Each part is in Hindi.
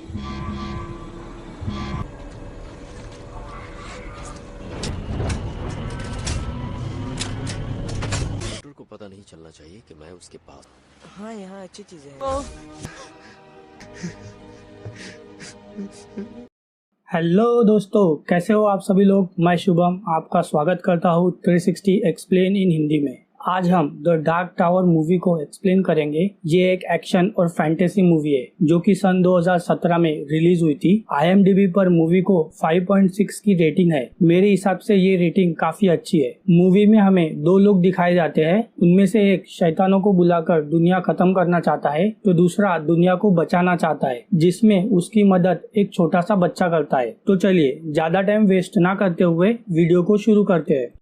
डॉक्टर को पता नहीं चलना चाहिए कि मैं उसके पास। हाँ, यहाँ अच्छी चीजें हैं। हेलो दोस्तों, कैसे हो आप सभी लोग। मैं शुभम आपका स्वागत करता हूँ 360 एक्सप्लेन इन हिंदी में। आज हम द डार्क टावर मूवी को एक्सप्लेन करेंगे। ये एक एक्शन और फैंटेसी मूवी है जो कि सन 2017 में रिलीज हुई थी। IMDb पर मूवी को 5.6 की रेटिंग है। मेरे हिसाब से ये रेटिंग काफी अच्छी है। मूवी में हमें दो लोग दिखाए जाते हैं। उनमें से एक शैतानों को बुलाकर दुनिया खत्म करना चाहता है तो दूसरा दुनिया को बचाना चाहता है, जिसमें उसकी मदद एक छोटा सा बच्चा करता है। तो चलिए ज्यादा टाइम वेस्ट ना करते हुए वीडियो को शुरू करते हैं।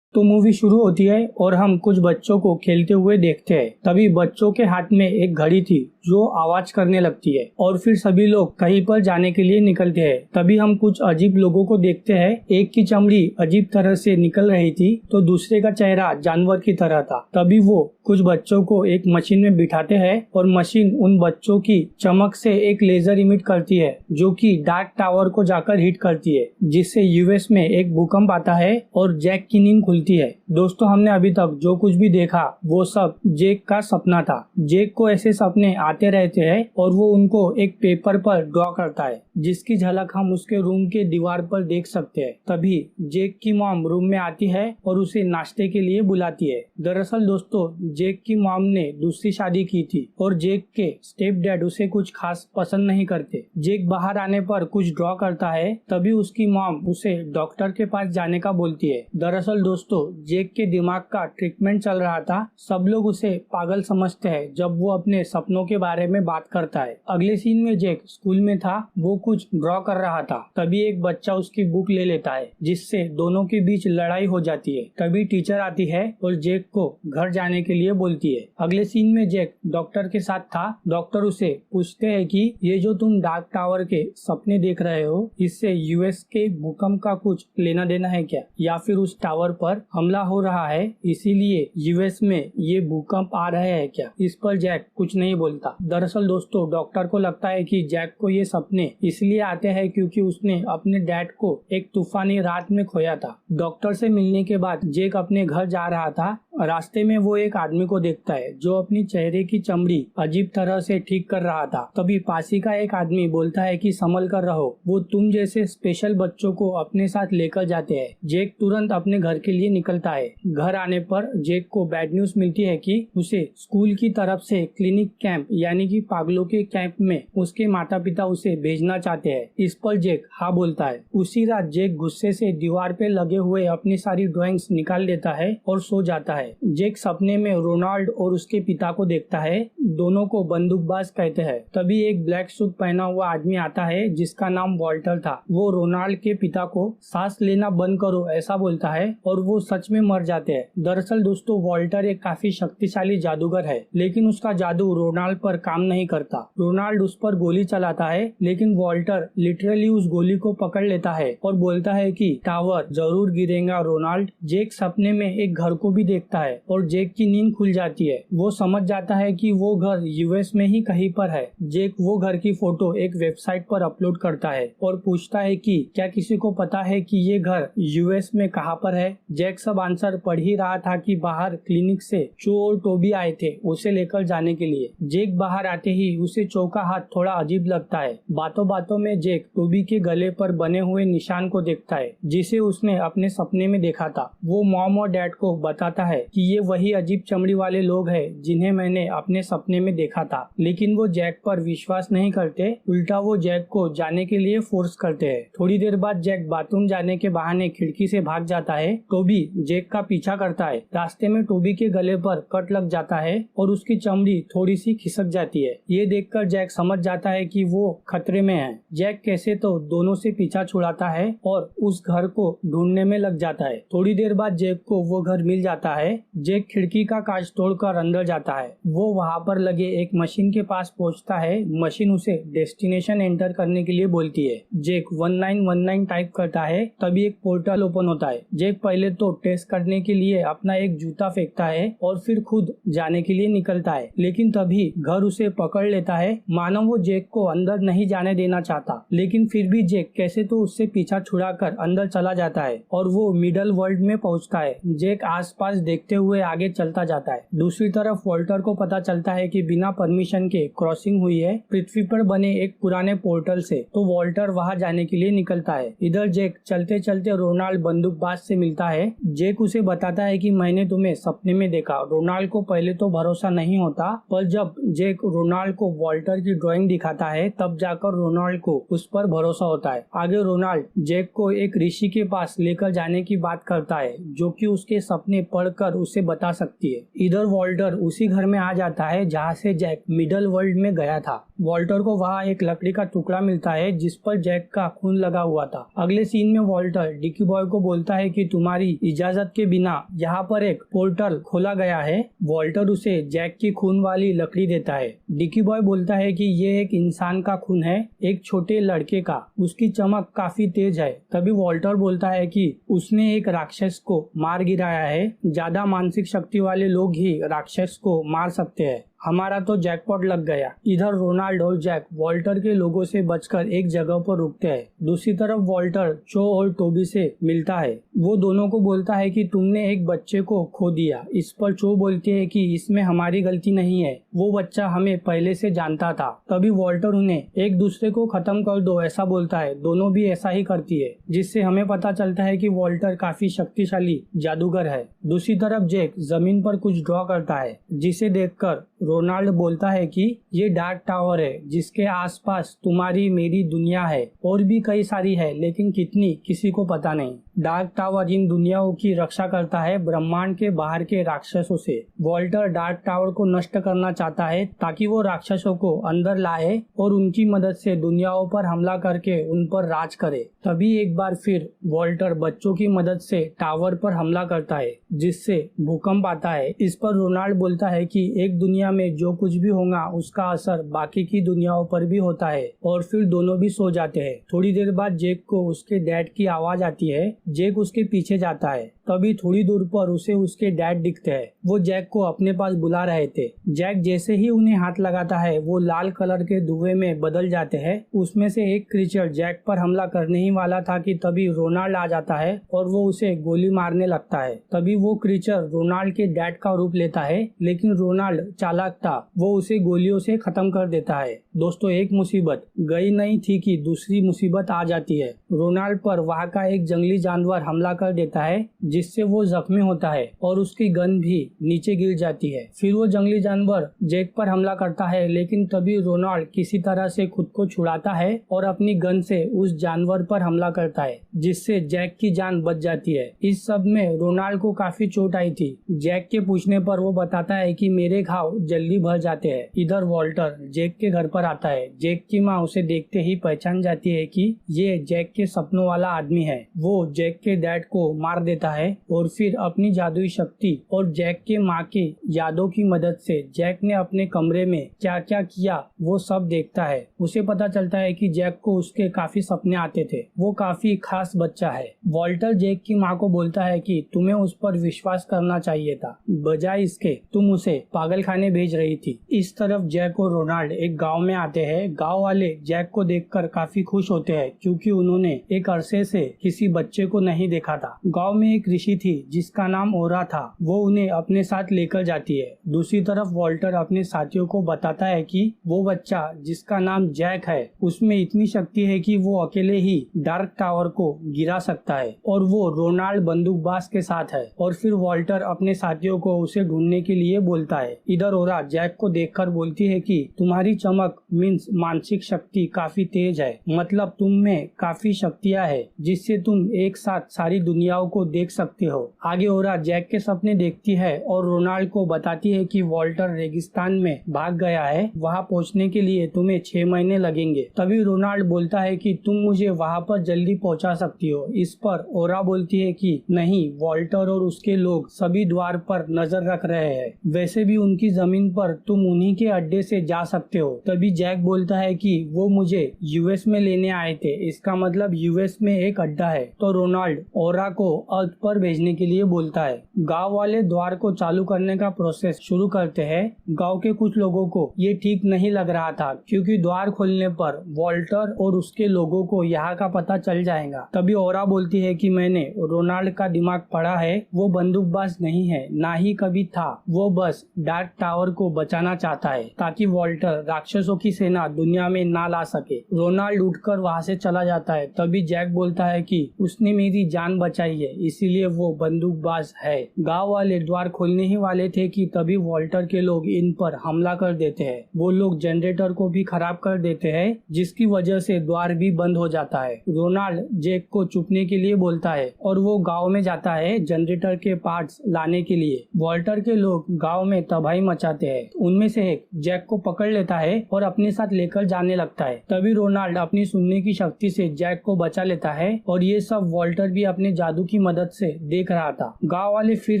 तो मूवी शुरू होती है और हम कुछ बच्चों को खेलते हुए देखते हैं। तभी बच्चों के हाथ में एक घड़ी थी जो आवाज करने लगती है और फिर सभी लोग कहीं पर जाने के लिए निकलते हैं। तभी हम कुछ अजीब लोगों को देखते हैं। एक की चमड़ी अजीब तरह से निकल रही थी तो दूसरे का चेहरा जानवर की तरह था। तभी वो कुछ बच्चों को एक मशीन में बिठाते हैं और मशीन उन बच्चों की चमक से एक लेजर इमिट करती है जो कि डार्क टावर को जाकर हिट करती है, जिससे यूएस में एक भूकंप आता है और जैक की नींद खुलती है। दोस्तों, हमने अभी तक जो कुछ भी देखा वो सब जेक का सपना था। जेक को ऐसे सपने आते रहते हैं और वो उनको एक पेपर पर ड्रॉ करता है, जिसकी झलक हम उसके रूम के दीवार पर देख सकते हैं। तभी जेक की मॉम रूम में आती है और उसे नाश्ते के लिए बुलाती है। दरअसल दोस्तों, जेक की मॉम ने दूसरी शादी की थी और जेक के स्टेप डैड उसे कुछ खास पसंद नहीं करते। जेक बाहर आने पर कुछ ड्रॉ करता है। तभी उसकी मॉम उसे डॉक्टर के पास जाने का बोलती है। दरअसल दोस्तों, जेक के दिमाग का ट्रीटमेंट चल रहा था। सब लोग उसे पागल समझते हैं जब वो अपने सपनों के बारे में बात करता है। अगले सीन में जेक स्कूल में था, वो कुछ ड्रॉ कर रहा था। तभी एक बच्चा उसकी बुक ले लेता है, जिससे दोनों के बीच लड़ाई हो जाती है। तभी टीचर आती है और जेक को घर जाने के लिए बोलती है। अगले सीन में जेक डॉक्टर के साथ था। डॉक्टर उसे पूछते हैं कि ये जो तुम डार्क टावर के सपने देख रहे हो, इससे यूएस के भूकंप का कुछ लेना देना है क्या, या फिर उस टावर पर हमला हो रहा है इसीलिए यूएस में ये भूकंप आ रहे हैं क्या। इस पर जैक कुछ नहीं बोलता। दरअसल दोस्तों, डॉक्टर को लगता है कि जैक को ये सपने इसलिए आते हैं क्योंकि उसने अपने डैड को एक तूफानी रात में खोया था। डॉक्टर से मिलने के बाद जेक अपने घर जा रहा था। रास्ते में वो एक आदमी को देखता है जो अपनी चेहरे की चमड़ी अजीब तरह से ठीक कर रहा था। तभी पासी का एक आदमी बोलता है कि संभल कर रहो, वो तुम जैसे स्पेशल बच्चों को अपने साथ लेकर जाते हैं। जेक तुरंत अपने घर के लिए निकलता है। घर आने पर जेक को बैड न्यूज मिलती है कि उसे स्कूल की तरफ से क्लिनिक कैंप यानी कि पागलों के कैंप में उसके माता पिता उसे भेजना चाहते हैं। इस पर जेक हाँ बोलता है। उसी रात जेक गुस्से से दीवार पे लगे हुए अपनी सारी ड्राइंग्स निकाल देता है और सो जाता है। जेक सपने में रोनाल्ड और उसके पिता को देखता है। दोनों को बंदूकबाज कहते हैं। तभी एक ब्लैक सूट पहना हुआ आदमी आता है जिसका नाम वॉल्टर था। वो रोनाल्ड के पिता को सांस लेना बंद करो ऐसा बोलता है और वो सच में मर जाते हैं। दरअसल दोस्तों, वॉल्टर एक काफी शक्तिशाली जादूगर है, लेकिन उसका जादू रोनाल्ड पर काम नहीं करता। रोनाल्ड उस पर गोली चलाता है, लेकिन वॉल्टर लिटरली उस गोली को पकड़ लेता है और बोलता है कि टावर जरूर गिरेगा रोनाल्ड। जेक सपने में एक घर को भी देखता है और जेक की नींद खुल जाती है। वो समझ जाता है कि वो घर यूएस में ही कहीं पर है। जेक वो घर की फोटो एक वेबसाइट पर अपलोड करता है और पूछता है कि क्या किसी को पता है कि ये घर यूएस में कहाँ पर है। जेक सब आंसर पढ़ ही रहा था कि बाहर क्लिनिक से चो और टोबी आए थे उसे लेकर जाने के लिए। जेक बाहर आते ही उसे चो का हाथ थोड़ा अजीब लगता है। बातों बातों में जेक टोबी के गले पर बने हुए निशान को देखता है जिसे उसने अपने सपने में देखा था। वो मॉम और डैड को बताता है कि ये वही अजीब चमड़ी वाले लोग हैं जिन्हें मैंने अपने सपने में देखा था, लेकिन वो जैक पर विश्वास नहीं करते। उल्टा वो जैक को जाने के लिए फोर्स करते हैं। थोड़ी देर बाद जैक बाथरूम जाने के बहाने खिड़की से भाग जाता है। टोबी जेक का पीछा करता है। रास्ते में टोबी के गले पर कट लग जाता है और उसकी चमड़ी थोड़ी सी खिसक जाती है। ये देखकर जैक समझ जाता है कि वो खतरे में है। जैक कैसे तो दोनों से पीछा छुड़ाता है और उस घर को ढूंढने में लग जाता है। थोड़ी देर बाद जैक को वो घर मिल जाता है जैक खिड़की का कांच तोड़कर अंदर जाता है। वो वहाँ पर लगे एक मशीन के पास पहुँचता है। मशीन उसे डेस्टिनेशन एंटर करने के लिए बोलती है। जैक 1919 टाइप करता है, तभी एक पोर्टल ओपन होता है। जैक पहले तो टेस्ट करने के लिए अपना एक जूता फेंकता है और फिर खुद जाने के लिए निकलता है, लेकिन तभी घर उसे पकड़ लेता है। मानो वो जैक को अंदर नहीं जाने देना चाहता, लेकिन फिर भी जैक कैसे तो उससे पीछा छुड़ाकर अंदर चला जाता है और वो मिडल वर्ल्ड में पहुंचता है। जैक आसपास देखते हुए आगे चलता जाता है। दूसरी तरफ वॉल्टर को पता चलता है कि बिना परमिशन के क्रॉसिंग हुई है पृथ्वी पर बने एक पुराने पोर्टल से, तो वॉल्टर वहां जाने के लिए निकलता है। इधर जैक चलते चलते रोनाल्ड बंदूकबाज से मिलता है। जैक उसे बताता है कि मैंने तुम्हें सपने में देखा। रोनाल्ड को पहले तो भरोसा नहीं होता, पर जब जैक रोनाल्ड को वॉल्टर की ड्राइंग दिखाता है तब जाकर रोनाल्ड को उस पर भरोसा होता है। आगे रोनाल्ड जैक को एक ऋषि के पास लेकर जाने की बात करता है, जो कि उसके सपने पढ़कर उसे बता सकती है। इधर वॉल्टर उसी घर में आ जाता है जहाँ से जैक मिडल वर्ल्ड में गया था। वॉल्टर को वहाँ एक लकड़ी का टुकड़ा मिलता है जिस पर जैक का खून लगा हुआ था। अगले सीन में वॉल्टर डिकी बॉय को बोलता है कि तुम्हारी इजाजत के बिना यहाँ पर एक पोर्टल खोला गया है। वॉल्टर उसे जैक की खून वाली लकड़ी देता है। डिकी बॉय बोलता है कि ये एक इंसान का खून है, एक छोटे लड़के का। उसकी चमक काफी तेज है। तभी वॉल्टर बोलता है कि उसने एक राक्षस को मार गिराया है। ज्यादा मानसिक शक्ति वाले लोग ही राक्षस को मार सकते हैं। हमारा तो जैकपॉट लग गया। इधर रोनाल्ड और जैक वॉल्टर के लोगों से बचकर एक जगह पर रुकते हैं। दूसरी तरफ वॉल्टर चो और टोबी से मिलता है। वो दोनों को बोलता है कि तुमने एक बच्चे को खो दिया। इस पर चो बोलती है कि इसमें हमारी गलती नहीं है, वो बच्चा हमें पहले से जानता था। तभी वॉल्टर उन्हें एक दूसरे को खत्म कर दो ऐसा बोलता है। दोनों भी ऐसा ही करती है, जिससे हमें पता चलता है कि वॉल्टर काफी शक्तिशाली जादूगर है। दूसरी तरफ जैक जमीन पर कुछ ड्रॉ करता है, जिसे देखकर रोनाल्ड बोलता है कि ये डार्क टावर है जिसके आसपास तुम्हारी मेरी दुनिया है, और भी कई सारी है लेकिन कितनी किसी को पता नहीं। डार्क टावर इन दुनियाओं की रक्षा करता है ब्रह्मांड के बाहर के राक्षसों से। वॉल्टर डार्क टावर को नष्ट करना चाहता है ताकि वो राक्षसों को अंदर लाए और उनकी मदद से दुनियाओं पर हमला करके उन पर राज करे। तभी एक बार फिर वॉल्टर बच्चों की मदद से टावर पर हमला करता है, जिससे भूकंप आता है। इस पर रोनाल्ड बोलता है कि एक दुनिया में जो कुछ भी होगा उसका असर बाकी की दुनियाओं पर भी होता है, और फिर दोनों भी सो जाते हैं। थोड़ी देर बाद जैक को उसके डैड की आवाज आती है। जैक उसके पीछे जाता है। तभी थोड़ी दूर पर उसे उसके डैड दिखते हैं। वो जैक को अपने पास बुला रहे थे। जैक जैसे ही उन्हें हाथ लगाता है वो लाल कलर के धुएं में बदल जाते हैं। उसमें से एक क्रीचर जैक पर हमला करने ही वाला था कि तभी रोनाल्ड आ जाता है और वो उसे गोली मारने लगता है। तभी वो क्रीचर रोनाल्ड के डैड का रूप लेता है, लेकिन रोनाल्ड चालाक था, वो उसे गोलियों से खत्म कर देता है। दोस्तों, एक मुसीबत गई नहीं थी कि दूसरी मुसीबत आ जाती है। रोनाल्ड पर वहाँ का एक जंगली जानवर हमला कर देता है, जिससे वो जख्मी होता है और उसकी गन भी नीचे गिर जाती है। फिर वो जंगली जानवर जैक पर हमला करता है, लेकिन तभी रोनाल्ड किसी तरह से खुद को छुड़ाता है और अपनी गन से उस जानवर पर हमला करता है, जिससे जैक की जान बच जाती है। इस सब में रोनाल्ड को काफी चोट आई थी। जैक के पूछने पर वो बताता है कि मेरे घाव जल्दी भर जाते हैं। इधर वॉल्टर जैक के घर पर आता है। जैक की माँ उसे देखते ही पहचान जाती है कि ये जैक के सपनों वाला आदमी है। वो जैक के डैड को मार देता है और फिर अपनी जादुई शक्ति और जैक के माँ की यादों की मदद से जैक ने अपने कमरे में क्या क्या किया वो सब देखता है। उसे पता चलता है कि जैक को उसके काफी सपने आते थे। वो काफी खास बच्चा है। वॉल्टर जैक की माँ को बोलता है कि तुम्हें उस पर विश्वास करना चाहिए था, बजाय इसके तुम उसे पागल खाने भेज रही थी। इस तरफ जैक और रोनाल्ड एक गांव में आते हैं। गांव वाले जैक को देखकर काफी खुश होते हैं, क्योंकि उन्होंने एक अरसे से किसी बच्चे को नहीं देखा था। गांव में एक ऋषि थी जिसका नाम ओरा था। वो उन्हें अपने साथ लेकर जाती है। दूसरी तरफ वॉल्टर अपने साथियों को बताता है कि वो बच्चा जिसका नाम जैक है उसमें इतनी शक्ति है कि वो अकेले ही डार्क टावर को गिरा सकता है, और वो रोनाल्ड बंदूकबाज के साथ है। और फिर वॉल्टर अपने साथियों को उसे ढूंढने के लिए बोलता है। इधर ओरा जैक को देखकर बोलती है कि तुम्हारी चमक मीन्स मानसिक शक्ति काफी तेज है, मतलब तुम में काफी शक्तियां है जिससे तुम एक साथ सारी दुनियाओं को देख सकते हो। आगे ओरा जैक के सपने देखती है और रोनाल्ड को बताती है कि वॉल्टर रेगिस्तान में भाग गया है, वहाँ पहुँचने के लिए तुम्हें 6 महीने लगेंगे। तभी रोनाल्ड बोलता है कि तुम मुझे वहाँ पर जल्दी पहुँचा सकती हो। इस पर ओरा बोलती है कि नहीं, वॉल्टर और उसके लोग सभी द्वार पर नजर रख रहे हैं, वैसे भी उनकी जमीन पर तुम उन्हीं के अड्डे से जा सकते हो। तभी जैक बोलता है कि वो मुझे यूएस में लेने आए थे, इसका मतलब यूएस में एक अड्डा है। तो रोनाल्ड ओरा को अर्थ पर भेजने के लिए बोलता है। गांव वाले द्वार को चालू करने का प्रोसेस शुरू करते हैं। गांव के कुछ लोगों को ये ठीक नहीं लग रहा था क्योंकि द्वार खोलने पर वॉल्टर और उसके लोगों को यहाँ का पता चल जाएगा। तभी ओरा बोलती है कि मैंने रोनाल्ड का दिमाग पढ़ा है, वो बंदूकबाज नहीं है, ना ही कभी था, वो बस डार्क टावर को बचाना चाहता है ताकि वॉल्टर राक्षसों की सेना दुनिया में ना ला सके। रोनाल्ड उठकर वहाँ से चला जाता है। तभी जैक बोलता है कि उसने मेरी जान बचाई है, इसीलिए वो बंदूकबाज है। गांव वाले द्वार खोलने ही वाले थे कि तभी वॉल्टर के लोग इन पर हमला कर देते हैं। वो लोग जनरेटर को भी खराब कर देते हैं, जिसकी वजह से द्वार भी बंद हो जाता है। रोनाल्ड जैक को चुपने के लिए बोलता है और वो गांव में जाता है जनरेटर के पार्ट्स लाने के लिए। वॉल्टर के लोग गांव में तबाही मचाते हैं। उनमें से एक जैक को पकड़ लेता है और अपने साथ लेकर जाने लगता है। तभी रोनाल्ड अपनी सुनने की शक्ति से जैक को बचा लेता है और ये सब वॉल्टर भी अपने जादू की मदद से देख रहा था। गांव वाले फिर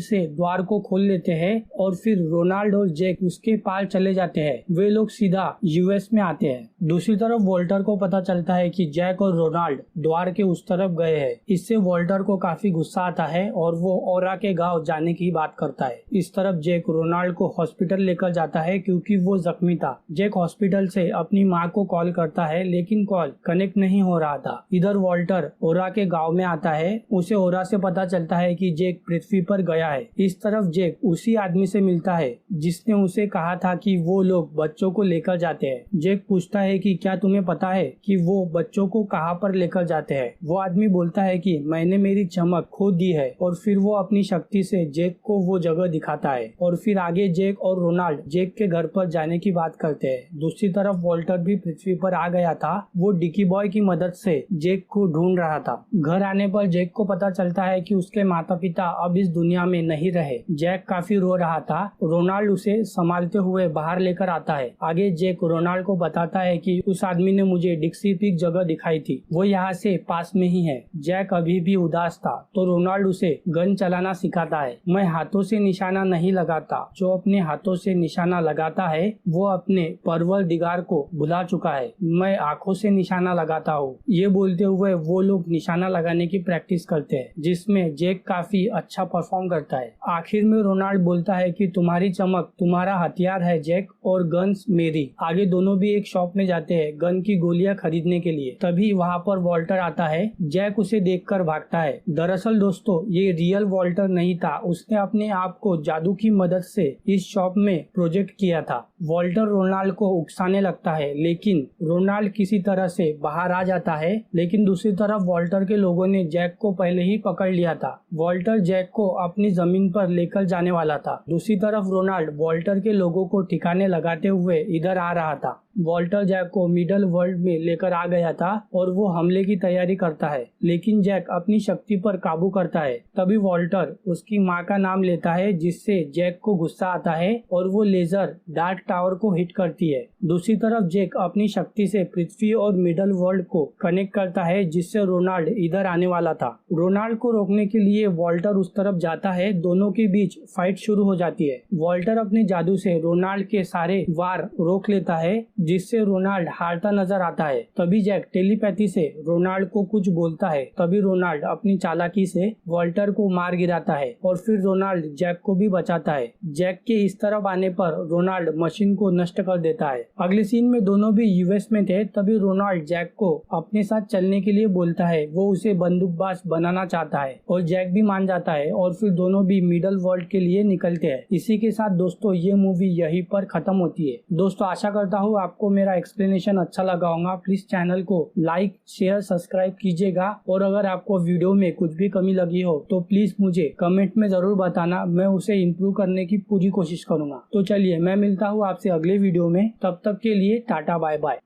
से द्वार को खोल लेते हैं और फिर रोनाल्ड और जैक उसके पार चले जाते हैं। वे लोग सीधा यूएस में आते हैं। दूसरी तरफ वॉल्टर को पता चलता है कि जैक और रोनाल्ड द्वार के उस तरफ गए हैं। इससे वॉल्टर को काफी गुस्सा आता है और वो ओरा के गांव जाने की बात करता है। इस तरफ जैक रोनाल्ड को हॉस्पिटल लेकर जाता है क्योंकि वो जख्मी था। जैक हॉस्पिटल से अपनी माँ को कॉल करता है लेकिन कॉल कनेक्ट नहीं हो रहा था। इधर वॉल्टर ओरा के गांव में आता है। उसे ओरा से पता चलता है कि जैक पृथ्वी पर गया है। इस तरफ जैक उसी आदमी से मिलता है जिसने उसे कहा था कि वो लोग बच्चों को लेकर जाते हैं। जैक पूछता है कि क्या तुम्हें पता है कि वो बच्चों को कहाँ पर लेकर जाते हैं। वो आदमी बोलता है कि मैंने मेरी चमक खो दी है और फिर वो अपनी शक्ति से जैक को वो जगह दिखाता है और फिर आगे जैक और रोनाल्ड जैक के घर पर जाने की बात करते हैं। दूसरी तरफ वॉल्टर भी पृथ्वी पर आ गया था। वो डिकी बॉय की मदद से जैक को ढूंढ रहा था। घर आने पर जैक को पता चलता है कि उसके माता पिता अब इस दुनिया में नहीं रहे। जैक काफी रो रहा था। रोनाल्ड उसे संभालते हुए बाहर लेकर आता है। आगे जैक रोनाल्ड को बताता है कि उस आदमी ने मुझे डिक्सी पीक जगह दिखाई थी, वो यहाँ से पास में ही है। जैक अभी भी उदास था तो रोनाल्ड उसे गन चलाना सिखाता है। मैं हाथों से निशाना नहीं लगाता, जो अपने हाथों से निशाना लगाता है वो अपने परवरदिगार को भुला चुका है। मैं आंखों से निशाना लगाता हूँ। ये बोलते हुए वो लोग निशाना लगाने की प्रैक्टिस करते हैं जिसमें जैक काफी अच्छा परफॉर्म करता है। आखिर में रोनाल्ड बोलता है कि तुम्हारी चमक तुम्हारा हथियार है जैक और गन्स मेरी। आगे दोनों भी एक शॉप में जाते हैं गन की गोलियां खरीदने के लिए। तभी वहाँ पर वॉल्टर आता है। जैक उसे देखकर भागता है। दरअसल दोस्तों ये रियल वॉल्टर नहीं था, उसने अपने आप को जादू की मदद से इस शॉप में प्रोजेक्ट किया था। वॉल्टर रोनाल्ड को उकसाने लगता है लेकिन रोनाल्ड किसी तरह से बाहर आ जाता है। लेकिन दूसरी तरफ वॉल्टर के लोगों ने जैक को पहले ही पकड़ लिया था। वॉल्टर जैक को अपनी जमीन पर लेकर जाने वाला था। दूसरी तरफ रोनाल्ड वॉल्टर के लोगों को ठिकाने लगाते हुए इधर आ रहा था। वॉल्टर जैक को मिडल वर्ल्ड में लेकर आ गया था और वो हमले की तैयारी करता है लेकिन जैक अपनी शक्ति पर काबू करता है। तभी वॉल्टर उसकी माँ का नाम लेता है जिससे जैक को गुस्सा आता है और वो लेजर डार्क टावर को हिट करती है। दूसरी तरफ जैक अपनी शक्ति से पृथ्वी और मिडल वर्ल्ड को कनेक्ट करता है जिससे रोनाल्ड इधर आने वाला था। रोनाल्ड को रोकने के लिए वॉल्टर उस तरफ जाता है। दोनों के बीच फाइट शुरू हो जाती है। वॉल्टर अपने जादू से रोनाल्ड के सारे वार रोक लेता है जिससे रोनाल्ड हारता नजर आता है। तभी जैक टेलीपैथी से रोनाल्ड को कुछ बोलता है। तभी रोनाल्ड अपनी चालाकी से वॉल्टर को मार गिराता है और फिर रोनाल्ड जैक को भी बचाता है। जैक के इस तरफ आने पर रोनाल्ड मशीन को नष्ट कर देता है। अगले सीन में दोनों भी यूएस में थे। तभी रोनाल्ड जैक को अपने साथ चलने के लिए बोलता है। वो उसे बंदूकबाज बनाना चाहता है और जैक भी मान जाता है और फिर दोनों भी मिडल वर्ल्ड के लिए निकलते हैं। इसी के साथ दोस्तों ये मूवी यहीं पर खत्म होती है। दोस्तों आशा करता हूँ आप आपको मेरा एक्सप्लेनेशन अच्छा लगा होगा प्लीज चैनल को लाइक शेयर सब्सक्राइब कीजिएगा। और अगर आपको वीडियो में कुछ भी कमी लगी हो तो प्लीज मुझे कमेंट में जरूर बताना, मैं उसे इम्प्रूव करने की पूरी कोशिश करूंगा। तो चलिए मैं मिलता हूँ आपसे अगले वीडियो में, तब तक के लिए टाटा बाय बाय।